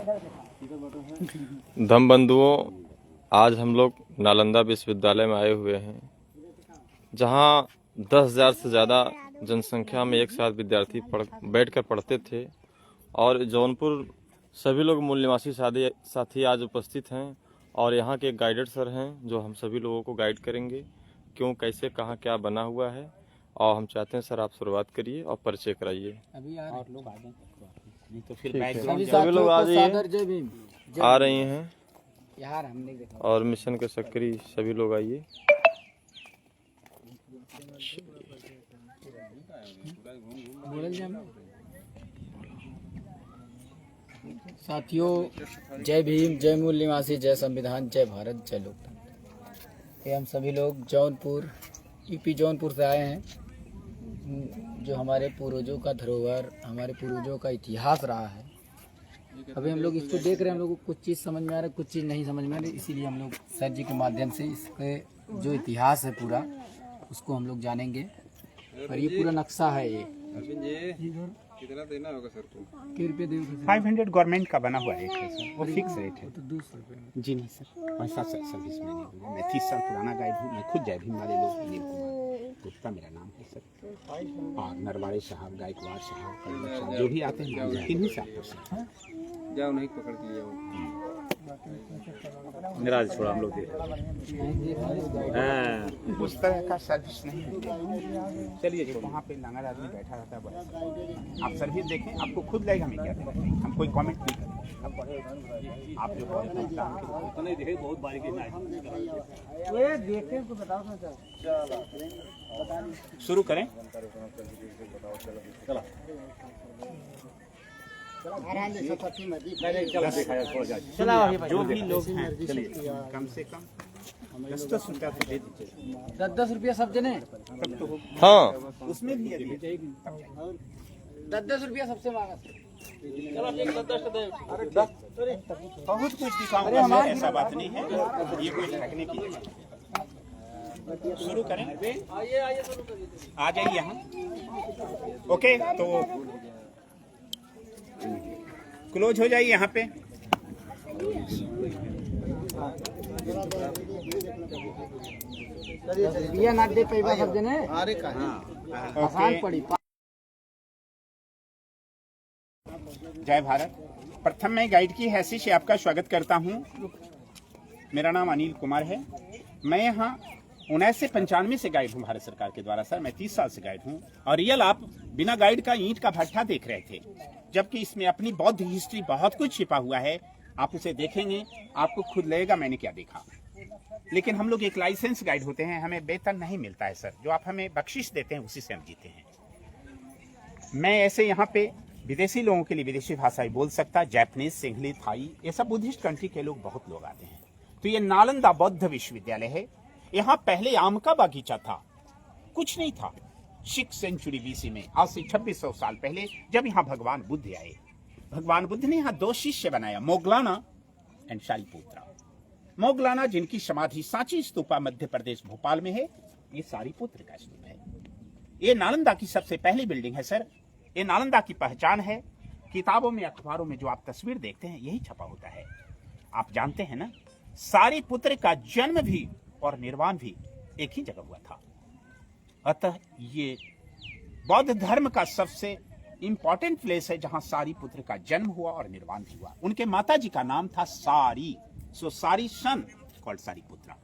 धम बंधुओं, आज हम लोग नालंदा विश्वविद्यालय में आए हुए हैं, जहां 10,000 से ज़्यादा जनसंख्या में एक साथ विद्यार्थी बैठकर पढ़ते थे। और जौनपुर सभी लोग मूल निवासी साथी आज उपस्थित हैं और यहाँ के गाइडेड सर हैं जो हम सभी लोगों को गाइड करेंगे क्यों, कैसे, कहाँ क्या बना हुआ है। और हम चाहते हैं सर आप शुरुआत करिए और परिचय कराइए। अभी और लोग आ गए नहीं तो फिर सभी लोग आ जाइए, आ रही हैं यार, हमने देखा। और मिशन के सक्रिय सभी लोग आइए। साथियों, जय भीम, जय मूल निवासी, जय संविधान, जय भारत, जय लोकतंत्र। ये हम सभी लोग जौनपुर, यूपी जौनपुर से आए हैं, जो हमारे पूर्वजों का धरोहर, हमारे पूर्वजों का इतिहास रहा है। अभी हम लोग इसको देख रहे हैं, हम लोग को कुछ चीज़ समझ में आ रहा है, कुछ चीज़ नहीं समझ में आ रही, इसीलिए हम लोग सर जी के माध्यम से इसके जो इतिहास है पूरा उसको हम लोग जानेंगे। और ये पूरा नक्शा है। ये कितना देना होगा सर को? कितने रुपये देंगे? 500 गवर्नमेंट का बना हुआ रेट है सर, वो फिक्स रेट है। तो 200 रुपये। जी नहीं सर, पैसा सर्विस में नहीं होगा। मैं 30 साल पुराना गाइड हूँ। मैं खुद जय भीम वाले लोग, अनिल कुमार गुप्ता मेरा नाम है सर। और नरवाड़े साहब, गायकवाड़ साहब, कल्लर साहब जो भी आते हैं, किन्हीं से आते हैं। जाओ, नहीं पकड़ के ले जाओ। मेरा छोड़ा हम लोग उस तरह का सर्विस नहीं है। चलिए, वहाँ पे लंगर आदमी बैठा रहता है, बस आप सर्विस देखें, आपको खुद लगेगा हमें क्या देखें। हम कोई कमेंट नहीं करें। आप जो नहीं देखे बहुत बारीकी देखें तो बताओ शुरू करें। जो भी लोग हैं, चलिए कम से कम 10-10 रुपया तो दे दीजिए। 10-10 रुपया सब जने। तब तो हाँ, उसमें भी 10-10 रुपया सबसे मांगा। बहुत कुछ दिखाऊंगा, ऐसा बात नहीं है, ये कोई ठगने की जगह है। शुरू करें, आ जाइए यहाँ। ओके, तो क्लोज हो जाइए यहाँ पे। रुपया ना दे पैसा सब जने। आसान पड़ी। जय भारत। प्रथम मैं गाइड की हैसियत से आपका स्वागत करता हूँ। मेरा नाम अनिल कुमार है। मैं यहाँ 1995 से गाइड हूँ भारत सरकार के द्वारा सर। मैं 30 साल से गाइड हूँ। और रियल आप बिना गाइड का ईंट का भट्ठा देख रहे थे, जबकि इसमें अपनी बौद्ध हिस्ट्री बहुत कुछ छिपा हुआ है। आप उसे देखेंगे, आपको खुद लगेगा मैंने क्या देखा। लेकिन हम लोग एक लाइसेंस गाइड होते हैं, हमें वेतन नहीं मिलता है सर। जो आप हमें बख्शिश देते हैं उसी से हम जीते हैं। मैं ऐसे यहाँ पे विदेशी लोगों के लिए विदेशी भाषाएं बोल सकता, जापानीज, सिंहली, थाई, ये सब बुद्धिस्ट कंट्री के लोग बहुत लोग आते हैं। तो ये नालंदा बौद्ध विश्वविद्यालय है। यहाँ पहले आम का बागीचा था, कुछ नहीं था। 6th सेंचुरी BC में, आज से 2600 साल पहले, जब यहाँ भगवान बुद्ध आए, भगवान बुद्ध ने यहाँ 2 शिष्य बनाया, मोगलाना एंड शारिपुत्रा। मोगलाना जिनकी समाधि सांची स्तूपा मध्य प्रदेश भोपाल में है, ये शारिपुत्र का स्तूप है। ये नालंदा की सबसे पहली बिल्डिंग है सर। ये नालंदा की पहचान है। किताबों में, अखबारों में जो आप तस्वीर देखते हैं, यही छपा होता है। आप जानते हैं ना, शारिपुत्र का जन्म भी और निर्वाण भी एक ही जगह हुआ था। अतः ये बौद्ध धर्म का सबसे इंपॉर्टेंट प्लेस है जहां सारीपुत्र का जन्म हुआ और निर्वाण भी हुआ। उनके माताजी का नाम था सारी, सो सारी सन कॉल्ड सारीपुत्रा।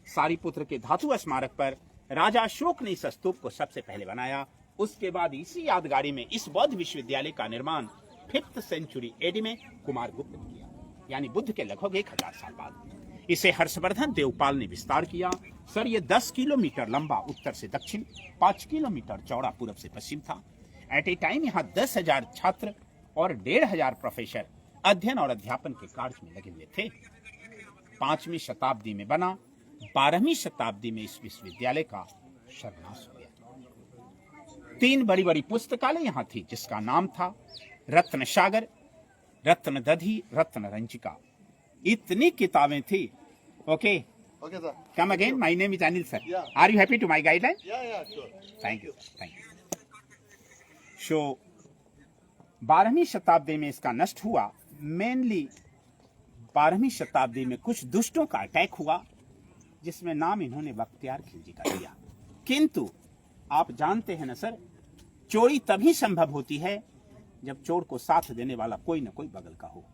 सारीपुत्र के धातु स्मारक पर राजा अशोक ने इस स्तूप को सबसे पहले बनाया। उसके बाद इसी यादगारी में इस बौद्ध विश्वविद्यालय का निर्माण 5th सेंचुरी AD में कुमार गुप्त ने किया, यानी बुद्ध के लगभग 1000 साल बाद। इसे हर्षवर्धन देवपाल ने विस्तार किया। सर, ये 10 किलोमीटर लंबा उत्तर से दक्षिण, 5 किलोमीटर चौड़ा पूरब से पश्चिम था। एट ए टाइम यहाँ 10,000 छात्र और 1,500 प्रोफेसर अध्ययन और अध्यापन के कार्य में लगे हुए थे। 5वीं शताब्दी में बना, 12वीं शताब्दी में इस विश्वविद्यालय का सर्वनाश हो गया। 3 बड़ी बड़ी पुस्तकालय यहाँ थी, जिसका नाम था रत्न सागर, रत्न दधी, रत्न रंजिका। इतनी किताबें थी। Okay, Okay, sir. come again. My name is Anil, sir. Yeah. Are you happy to my guideline? Yeah, sure. Thank you. Thank you. So, 12वीं शताब्दी में इसका नष्ट हुआ। मेनली 12वीं शताब्दी में कुछ दुष्टों का अटैक हुआ, जिसमें नाम इन्होंने बख्तियार खिलजी का दिया। किंतु आप जानते हैं ना सर, चोरी तभी संभव होती है जब चोर को साथ देने वाला कोई ना कोई बगल का हो।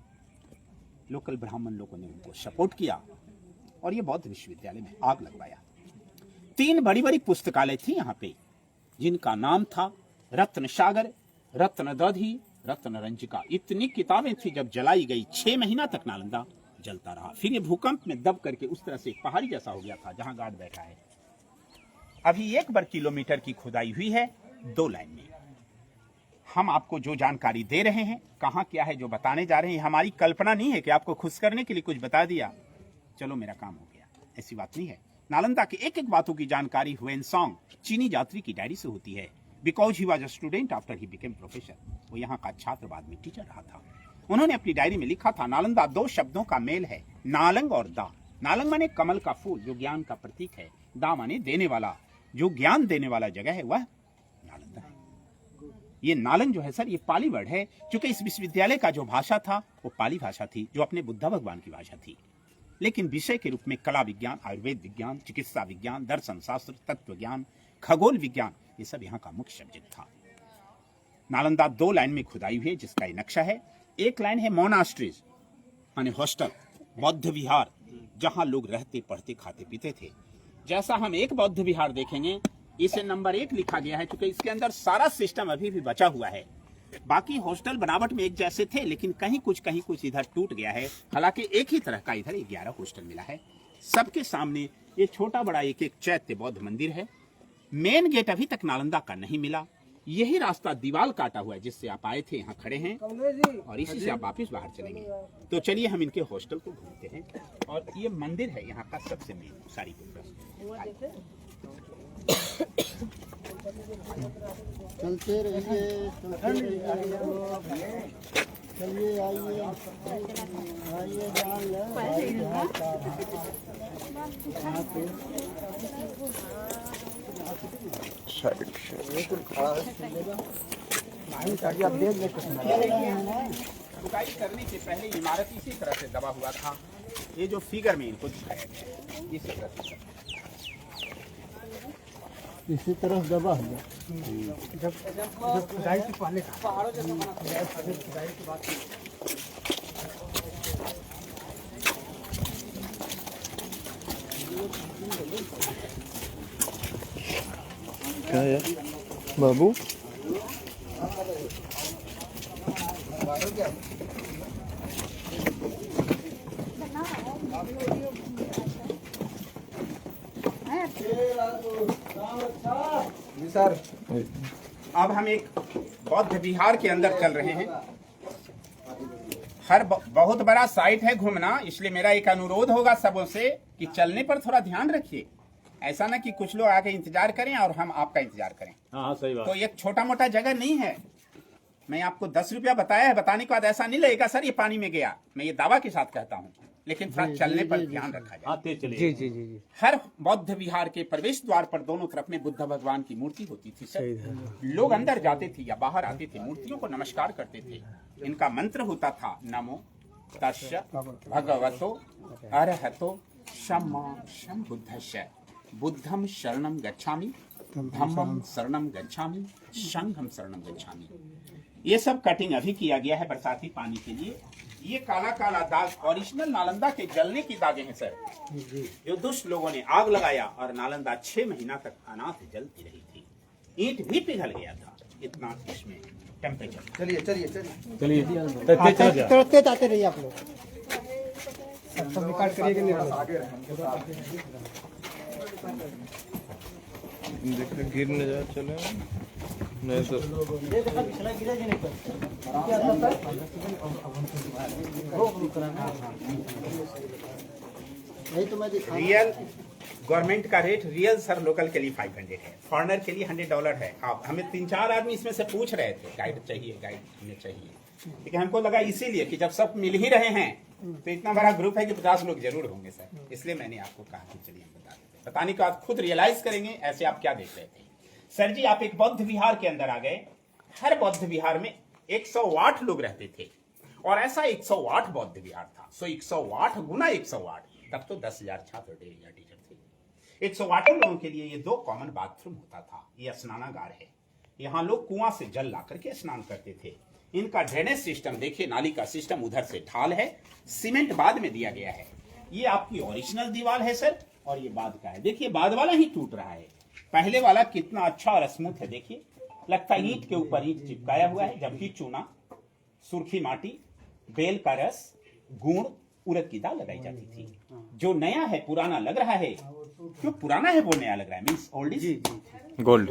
लोकल ब्राह्मण लोगों ने उनको सपोर्ट किया और ये बौद्ध विश्वविद्यालय में आग लगवाया। 3 बड़ी बड़ी पुस्तकालय थी यहाँ पे, जिनका नाम था रत्न सागर, रत्न दधी, रत्न रंजिका। इतनी किताबें थी, जब जलाई गई 6 महीना तक नालंदा जलता रहा। फिर ये भूकंप में दब करके उस तरह से पहाड़ी जैसा हो गया था जहां गार्ड बैठा है। अभी 1 वर्ग किलोमीटर की खुदाई हुई है 2 लाइन में। हम आपको जो जानकारी दे रहे हैं, कहाँ क्या है जो बताने जा रहे हैं, हमारी कल्पना नहीं है कि आपको खुश करने के लिए कुछ बता दिया चलो मेरा काम हो गया, ऐसी बात नहीं है। नालंदा की एक एक बातों की जानकारी ह्वेनसांग चीनी यात्री की डायरी से होती है। Because he was a student after he became professor, वो यहाँ का छात्र बाद में टीचर रहा था। उन्होंने अपनी डायरी में लिखा था, नालंदा 2 शब्दों का मेल है, नालंग और दा। नालंग माने कमल का फूल, जो ज्ञान का प्रतीक है। दा माने देने वाला, जो ज्ञान देने वाला जगह है वह नालंदा है। ये नालंग जो है सर, ये पाली वर्ड है, क्योंकि इस विश्वविद्यालय का जो भाषा था वो पाली भाषा थी, जो अपने बुद्ध भगवान की भाषा थी। लेकिन विषय के रूप में कला विज्ञान, आयुर्वेद विज्ञान, चिकित्सा विज्ञान, दर्शन शास्त्र, तत्व ज्ञान, खगोल विज्ञान, ये सब यहाँ का मुख्य सब्जेक्ट था। नालंदा 2 लाइन में खुदाई हुई है, जिसका ये नक्शा है। एक लाइन है मोनास्ट्रीज माने हॉस्टल, बौद्ध विहार, जहां लोग रहते पढ़ते खाते पीते थे। जैसा हम एक बौद्ध विहार देखेंगे, इसे नंबर 1 लिखा गया है, क्योंकि इसके अंदर सारा सिस्टम अभी भी बचा हुआ है। बाकी हॉस्टल बनावट में एक जैसे थे, लेकिन कहीं कुछ इधर टूट गया है। हालांकि एक ही तरह का इधर 11 हॉस्टल मिला है। सबके सामने ये छोटा बड़ा एक एक चैत्य बौद्ध मंदिर है। मेन गेट अभी तक नालंदा का नहीं मिला। यही रास्ता दीवाल काटा हुआ है जिससे आप आए थे, यहाँ खड़े हैं, और इसी से आप वापिस बाहर चलेंगे। तो चलिए हम इनके हॉस्टल को घूमते हैं। और ये मंदिर है यहाँ का सबसे मेन सारी चलते रहिए, चलिए, आइए जान खुदाई करने से पहले इमारत इसी तरह से दबा हुआ था। ये जो फिगर में इनको दिखाया गया है, इसी तरह से इसी तरह दबा हुआ। जब खुदाई से पहले पहाड़ों जैसा बना था, खुदाई की बात क्या है बाबू? सर अब हम एक बौद्ध विहार के अंदर चल रहे हैं। बहुत बड़ा साइट है घूमना, इसलिए मेरा एक अनुरोध होगा सबों से कि चलने पर थोड़ा ध्यान रखिए। ऐसा ना कि कुछ लोग आके इंतजार करें और हम आपका इंतजार करें। हाँ सही बात। तो ये छोटा मोटा जगह नहीं है। मैं आपको 10 रुपया बताया है, बताने के बाद ऐसा नहीं लगेगा सर ये पानी में गया। मैं ये दावा के साथ कहता हूँ, लेकिन थोड़ा चलने पर ध्यान रखा जाए। जी जी जी। हर बौद्ध विहार के प्रवेश द्वार पर दोनों तरफ में बुद्ध भगवान की मूर्ति होती थी सर। लोग अंदर जाते थे या बाहर आते थे, मूर्तियों को नमस्कार करते थे। इनका मंत्र होता था, नमो तस्य भगवतो अरहतो सम्मा सम्बुद्धस्य बुद्धम शरणम गच्छामि धम्मम शरणम गच्छामि संघम शरणम गच्छामि। ये सब कटिंग अभी किया गया है बरसाती पानी के लिए। ये काला काला दाग ओरिजिनल नालंदा के जलने की दागे हैं सर, जो दुष्ट लोगों ने आग लगाया और नालंदा 6 महीना तक अनाथ जलती रही थी। ईंट भी पिघल गया था, इतना इसमें टेम्परेचर। चलिए चलिए चलिए आते रहिए आप लोग। सब रिकॉर्ड करिए कि नहीं आगे देखिए गिर न जाए, चले नहीं तो रियल गवर्नमेंट का रेट रियल सर लोकल के लिए 500 है, फॉरेनर के लिए $100 है। आप हमें 3-4 आदमी इसमें से पूछ रहे थे गाइड चाहिए, गाइड हमें चाहिए, लेकिन हमको लगा इसीलिए कि जब सब मिल ही रहे हैं तो इतना बड़ा ग्रुप है कि 50 लोग जरूर होंगे सर, इसलिए मैंने आपको कहा कि चलिए हम बता देते। बताने के बाद खुद रियलाइज करेंगे ऐसे आप क्या देख रहे थे। सर जी आप एक बौद्ध विहार के अंदर आ गए। हर बौद्ध विहार में 108 लोग रहते थे और ऐसा 108 बौद्ध विहार था। सो 108 गुना 108, तब तो 10,000 छात्र डेली या टीचर थे। 108 लोगों के लिए ये 2 कॉमन बाथरूम होता था। ये स्नानागार है, यहाँ लोग कुआं से जल ला करके स्नान करते थे। इनका ड्रेनेज सिस्टम देखिए, नाली का सिस्टम उधर से ढाल है, सीमेंट बाद में दिया गया है। ये आपकी ओरिजिनल दीवार है सर, और ये बाद का है। देखिए बाद वाला ही टूट रहा है, पहले वाला कितना अच्छा और स्मूथ है। देखिए लगता है ईंट के ऊपर ईंट चिपकाया हुआ है, जबकि चूना, सुर्खी माटी, बेल का रस, गुड़, उड़द की दाल लगाई जाती थी। जो नया है पुराना लग रहा है, जो पुराना है वो नया लग रहा है, मीन्स ओल्ड इज गोल्ड।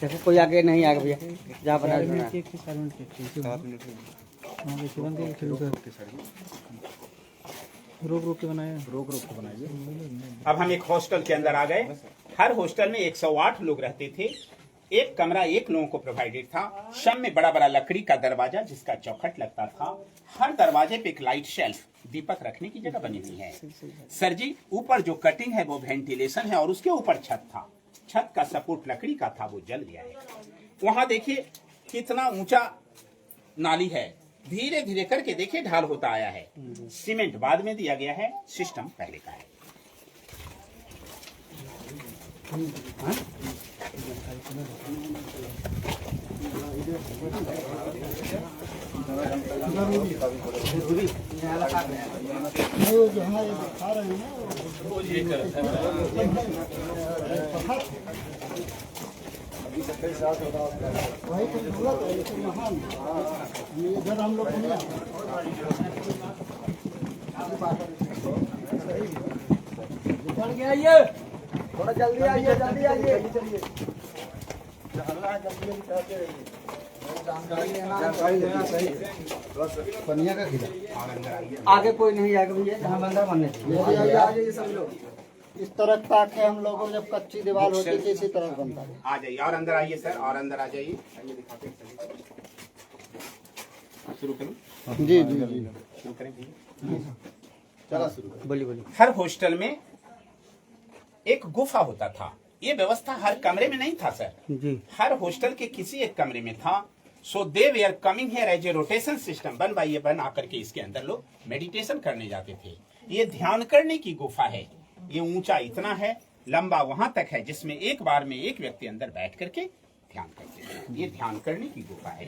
देखो कोई आगे नहीं आगे भैया, जहाँ बना रोक के बनाइए। अब हम एक हॉस्टल के अंदर आ गए। हर हॉस्टल में 108 लोग रहते थे। एक कमरा एक लोगों को प्रोवाइडेड था। शम में बड़ा बड़ा लकड़ी का दरवाजा जिसका चौखट लगता था। हर दरवाजे पे एक लाइट शेल्फ, दीपक रखने की जगह बनी हुई है। सर जी ऊपर जो कटिंग है वो वेंटिलेशन है, और उसके ऊपर छत था। छत का सपोर्ट लकड़ी का था, वो जल गया है। वहां देखिए कितना ऊंचा नाली है, धीरे धीरे करके देखिए ढाल होता आया है। सीमेंट बाद में दिया गया है, सिस्टम पहले का है। वो जहाँ ये दिखा रहे हैं वही तो जरूरत है, ये तो महान है। इधर हम लोग नहीं चल गया ये, थोड़ा जल्दी आइए, जल्दी आइए। पनिया का खिला आगे कोई नहीं आगे भैया, जहाँ बंदा बनने चाहिए। आगे सब लोग इस तरह ताकि हम लोगों जब कच्ची दीवार होती थी इसी तरह बनता है। आ जाइए और अंदर आइए सर, और अंदर आ जाइए। शुरू करूं? जी जी जी शुरू करें चला शुरू बोलिए। हर हॉस्टल में एक गुफा होता था। ये व्यवस्था हर कमरे में नहीं था सर जी, हर हॉस्टल के किसी एक कमरे में था। सो दे वे are coming here as a rotation system. बन आकर के इसके अंदर लोग मेडिटेशन करने जाते थे। ये ध्यान करने की गुफा है। ये ऊंचा इतना है, लंबा वहां तक है, जिसमें एक बार में एक व्यक्ति अंदर बैठ करके ध्यान करते थे। ये ध्यान करने की गुफा है।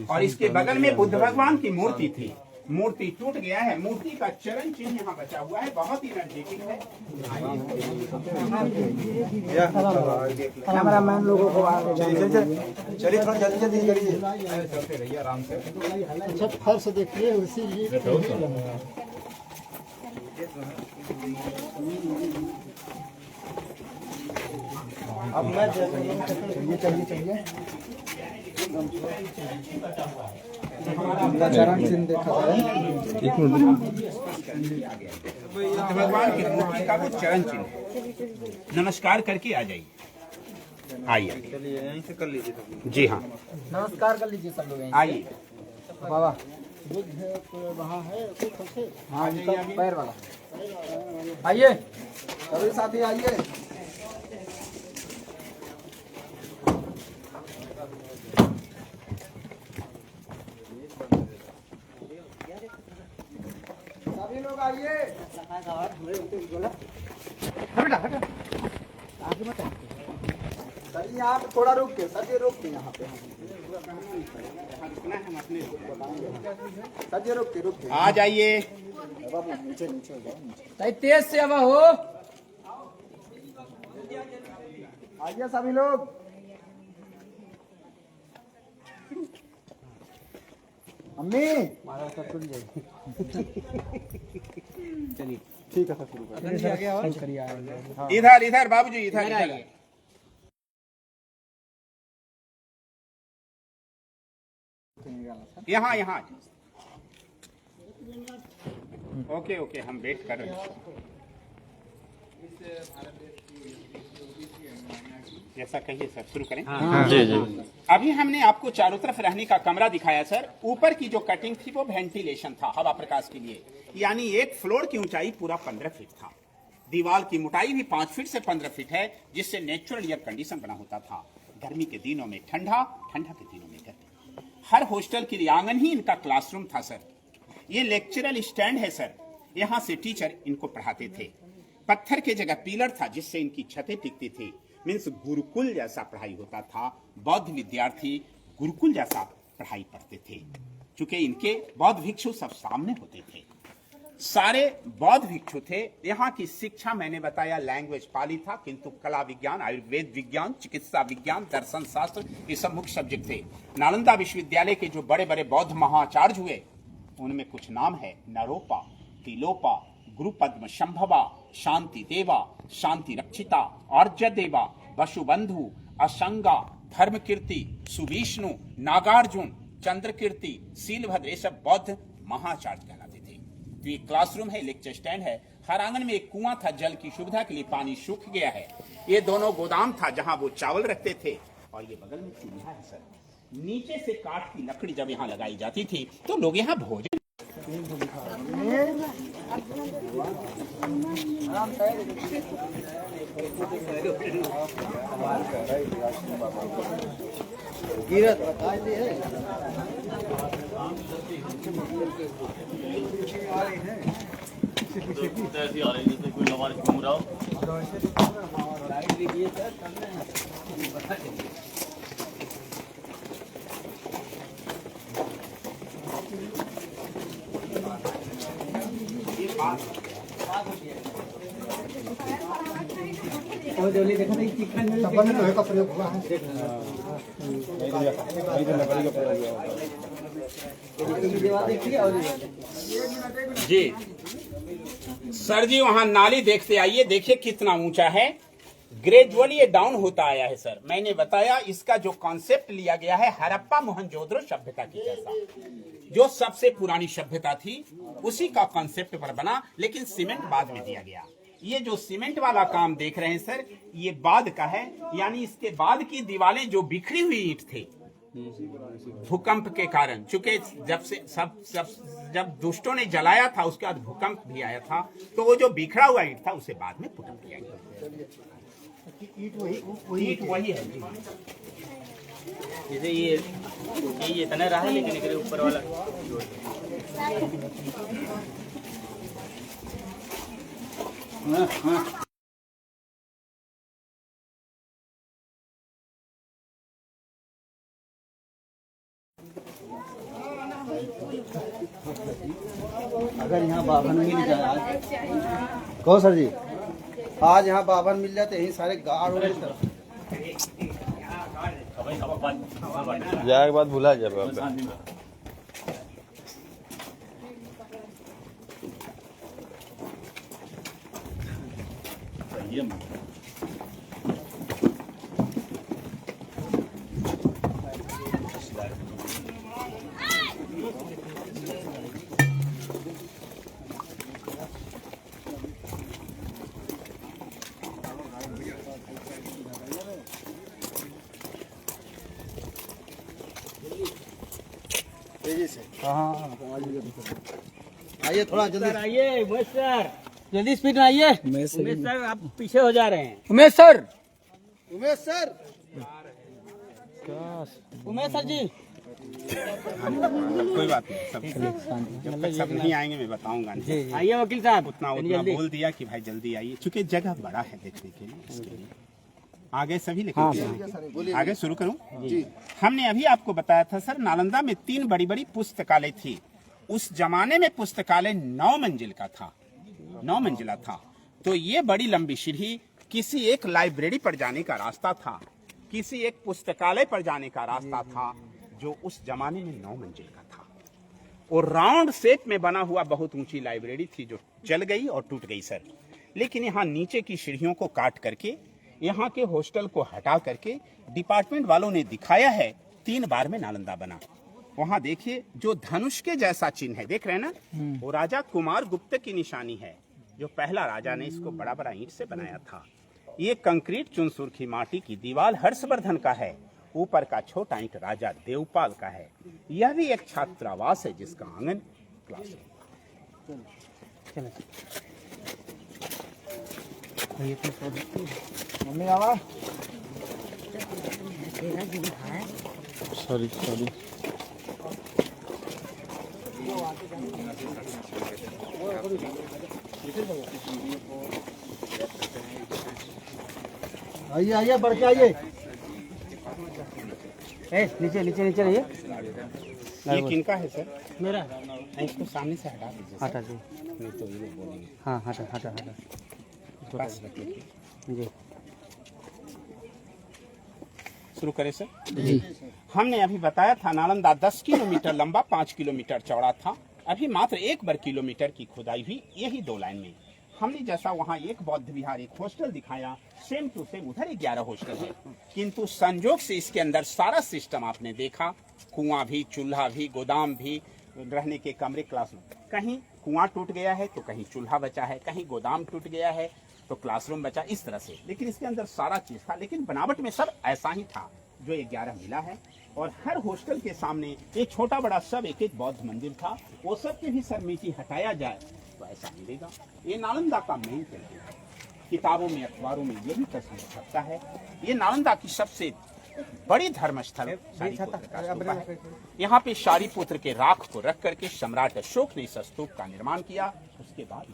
और इसके बगल में बुद्ध भगवान की मूर्ति थी। मूर्ति टूट गया है, मूर्ति का चरण चिन्ह यहाँ बचा हुआ है, बहुत ही एनर्जेटिक है। कैमरामैन लोगों को चलिए थोड़ा जल्दी जल्दी करिए, चलते रहिए आराम से। अच्छा फर्श देखिए उसी अब मैं चलिए चरण चिन्ह देखा है। भगवान की मूर्ति का वो चरण चिन्ह है। नमस्कार करके आ जाइए, आइए। चलिए यहीं से कर लीजिए। जी हाँ, नमस्कार कर लीजिए सब लोग। आइए बाबा बुद्ध है तो वहाँ है कुछ है। हाँ, पैर वाला आइए, सभी साथी आइए। सभी लोग आइए। सर यहाँ पे थोड़ा रुक के, सर ये रुक के यहाँ पे सर ये रुक के आ जाइए। नीचे नीचे हो जाओ नीचे। तेज से अब हो। आइए सभी लोग। अम्मी चलिए ठीक है सर शुरू करें। इधर इधर बाबूजी, इधर इधर। यहाँ यहाँ। ओके ओके, हम वेट कर रहे हैं। जैसा कहिए सर, शुरू करें। जी जी। अभी हमने आपको चारों तरफ रहने का कमरा दिखाया सर। ऊपर की जो कटिंग थी वो वेंटिलेशन था, हवा प्रकाश के लिए, यानी एक फ्लोर की ऊंचाई पूरा 15 फीट था। दीवार की मोटाई भी 5 फीट से 15 फीट है, जिससे नेचुरल एयर कंडीशन बना होता था। गर्मी के दिनों में ठंडा, ठंडा के दिनों में गर्मी। हर हॉस्टल के लिए आंगन ही इनका क्लासरूम था सर। ये लेक्चरल स्टैंड है सर, यहाँ से टीचर इनको पढ़ाते थे। पत्थर की जगह पिलर था जिससे इनकी छतें टिकती थी। मीन्स गुरुकुल जैसा पढ़ाई होता था। बौद्ध विद्यार्थी गुरुकुल जैसा पढ़ाई पढ़ते थे। चूंकि इनके बौद्ध भिक्षु सब सामने होते थे, सारे बौद्ध भिक्षु थे। यहाँ की शिक्षा मैंने बताया लैंग्वेज पाली था, किंतु कला विज्ञान, आयुर्वेद विज्ञान, चिकित्सा विज्ञान, दर्शन शास्त्र, ये सब मुख्य सब्जेक्ट थे। नालंदा विश्वविद्यालय के जो बड़े बड़े बौद्ध महाचार्य हुए उनमें कुछ नाम है: नरोपा, तिलोपा, गुरुपद्म शंभवा, शांति देवा, शांति रक्षिता, अर्ज देवा, वसुबंधु, असंगा, धर्मकीर्ति, सुविष्णु, नागार्जुन, चंद्रकीर्ति, शीलभद्र, ये सब बौद्ध महाचार्य कहलाते थे। तो ये क्लासरूम है, लेक्चर स्टैंड है। हर आंगन में एक कुआं था जल की सुविधा के लिए, पानी सूख गया है। ये दोनों गोदाम था जहां वो चावल रखते थे, और ये बगल में चूल्हा है सर। नीचे से काठ की लकड़ी जब यहाँ लगाई जाती थी तो लोग यहाँ भोजन ऐसी आ रही जैसे कोई लवार घूम रहा हो। तब लोहे का प्रयोग हुआ है। जी सर जी, वहां नाली देखते आइए, देखिए कितना ऊंचा है। ग्रेजुअली ये डाउन होता आया है सर। मैंने बताया इसका जो कॉन्सेप्ट लिया गया है हड़प्पा मोहनजोदड़ो सभ्यता की जैसा, जो सबसे पुरानी सभ्यता थी उसी का कॉन्सेप्ट पर बना, लेकिन सीमेंट बाद में दिया गया। ये जो सीमेंट वाला काम देख रहे हैं सर, ये बाद का है, यानी इसके बाद की दीवारें जो बिखरी हुई ईंट थी भूकंप के कारण, चूंकि जब दुष्टों ने जलाया था उसके बाद भूकंप भी आया था, तो वो जो बिखरा हुआ ईंट था उसे बाद में पुटअप किया गया। ईंट वही है जी। जैसे ये इतना रहा है, लेकिन इसके ऊपर वाला अगर यहाँ बाभन मिल जाए आज, कहो सर जी, आज यहाँ बाभन मिल जाए तो यही सारे गाड़ हो गए। जाए के बाद भुला जाए। तेजी से, हाँ आइए थोड़ा जल्दी आइए उमेश सर, जल्दी स्पीड में आइए। उमेश सर आप पीछे हो जा रहे हैं। Umesh sir, Umesh sir, Umesh sir ji, कोई बात नहीं, जब तक सब नहीं आएंगे मैं बताऊंगा नहीं। आइए वकील साहब। उतना बोल दिया कि भाई जल्दी आइए, चूंकि जगह बड़ा है देखने के लिए, इसके लिए आगे सभी लेकिन आगे शुरू करूं जी। हमने अभी आपको बताया था सर, नालंदा में 3 बड़ी बड़ी पुस्तकालय थी। उस जमाने में पुस्तकालय 9 मंजिल का था, 9 मंजिला था। तो ये बड़ी लंबी सीढ़ी किसी एक लाइब्रेरी पर जाने का रास्ता था, किसी एक पुस्तकालय पर जाने का रास्ता था, जो उस जमाने में 9 मंजिल का था। और राउंड शेप में बना हुआ बहुत ऊंची लाइब्रेरी थी जो जल गई और टूट गई सर। लेकिन यहाँ नीचे की सीढ़ियों को काट करके, यहाँ के हॉस्टल को हटा करके डिपार्टमेंट वालों ने दिखाया है 3 बार में नालंदा बना। वहां देखिए जो धनुष के जैसा चिन्ह है, देख रहे हैं ना, वो राजा कुमार गुप्त की निशानी है, जो पहला राजा ने इसको बड़ा बड़ा ईंट से बनाया था। ये कंक्रीट चुन सुर्खी माटी की दीवार हर्षवर्धन का है, ऊपर का छोटा ईंट राजा देवपाल का है। यह भी एक छात्रावास है जिसका आंगन क्लासरूम। मम्मी आवा सॉरी आइए आइए बढ़ के आइए। नीचे नीचे नीचे रहिए। ये किनका है सर? मेरा इसको सामने से हटा दीजिए। हटा जी। नहीं तो ये लोग बोलेंगे। हाँ हटा हटा हटा पास रखिए। जी शुरू करें सर? जी। हमने अभी बताया था नालंदा 10 किलोमीटर लंबा 5 किलोमीटर चौड़ा था। अभी मात्र 1 किलोमीटर की खुदाई हुई यही 2 लाइन में। हमने जैसा वहाँ एक बौद्ध विहार एक हॉस्टल दिखाया, सेम टू सेम उधर 11 हॉस्टल है, किंतु संजोग से इसके अंदर सारा सिस्टम आपने देखा, कुआं भी, चूल्हा भी, गोदाम भी, रहने के कमरे, क्लासरूम। कहीं कुआं टूट गया है तो कहीं चूल्हा बचा है, कहीं गोदाम टूट गया है तो क्लासरूम बचा, इस तरह से। लेकिन इसके अंदर सारा चीज था, लेकिन बनावट में सब ऐसा ही था जो 11 मिला है। और हर हॉस्टल के सामने एक छोटा बड़ा सब एक एक बौद्ध मंदिर था। वो सब के भी सर मिट्टी हटाया जाए तो ऐसा मिलेगा। ये नालंदा का मेन टेम्पल है। किताबों में, अखबारों में ये भी तस्वीर छपता है। ये नालंदा की सबसे बड़ी धर्मस्थल शारीपुत्र का स्तूप है। यहाँ पे शारीपुत्र के राख को रख करके सम्राट अशोक ने इस स्तूप का निर्माण किया। उसके बाद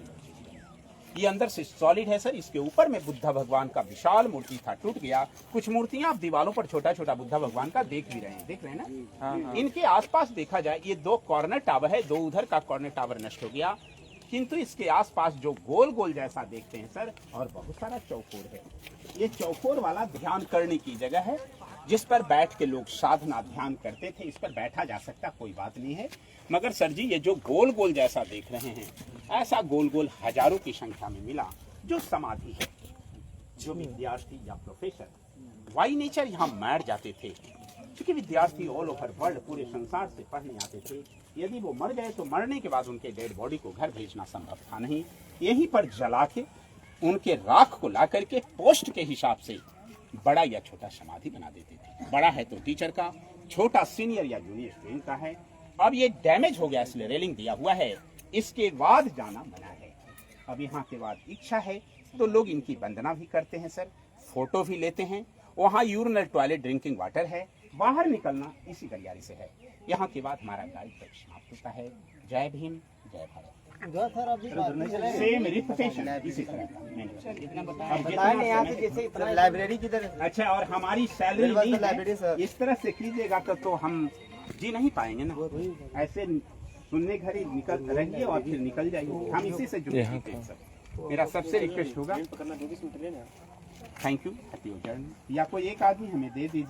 ये अंदर से सॉलिड है सर। इसके ऊपर में बुद्ध भगवान का विशाल मूर्ति था, टूट गया। कुछ मूर्तियां आप दीवारों पर छोटा छोटा बुद्ध भगवान का देख भी रहे हैं, देख रहे हैं ना? हाँ। इनके आसपास देखा जाए, ये 2 कॉर्नर टावर है, 2 उधर का कॉर्नर टावर नष्ट हो गया, किंतु इसके आसपास जो गोल गोल जैसा देखते हैं सर, और बहुत सारा चौकोर है। ये चौकोर वाला ध्यान करने की जगह है, जिस पर बैठ के लोग साधना ध्यान करते थे। इस पर बैठा जा सकता, कोई बात नहीं है। मगर सर जी, ये जो गोल गोल जैसा देख रहे हैं, ऐसा गोल गोल हजारों की संख्या में मिला जो समाधि है। जो विद्यार्थी या प्रोफेसर वाई नेचर यहाँ मैर जाते थे, क्योंकि विद्यार्थी ऑल ओवर वर्ल्ड, पूरे संसार से पढ़ने आते थे। यदि वो मर गए तो मरने के बाद उनके डेड बॉडी को घर भेजना संभव था नहीं। यहीं पर जला के उनके राख को ला करके पोस्ट के हिसाब से बड़ा या छोटा समाधि बना देते थे। बड़ा है तो टीचर का, छोटा सीनियर या जूनियर स्टूडेंट का है। अब ये डैमेज हो गया, इसलिए रेलिंग दिया हुआ है। इसके बाद जाना मना है। अब यहाँ के बाद इच्छा है तो लोग इनकी वंदना भी करते हैं सर, फोटो भी लेते हैं। वहाँ यूरिनल टॉयलेट, ड्रिंकिंग वाटर है। बाहर निकलना इसी गलियारे से है। यहाँ के बाद हमारा गाइड तक समाप्त होता है। जय भीम, जय भारत। सेम रिपिटेशन इसी तरह का। लाइब्रेरी किधर? अच्छा, और हमारी सैलरी नहीं है, इस तरह से कीजिएगा तो हम जी नहीं पाएंगे ना। ऐसे सुनने घड़ी निकल रहिए और फिर निकल जाइए। हम इसी से जुड़े हैं सर। मेरा सबसे रिक्वेस्ट होगा, थैंक यू, हैप्पी जर्नी। या कोई एक आदमी हमें दे दीजिए।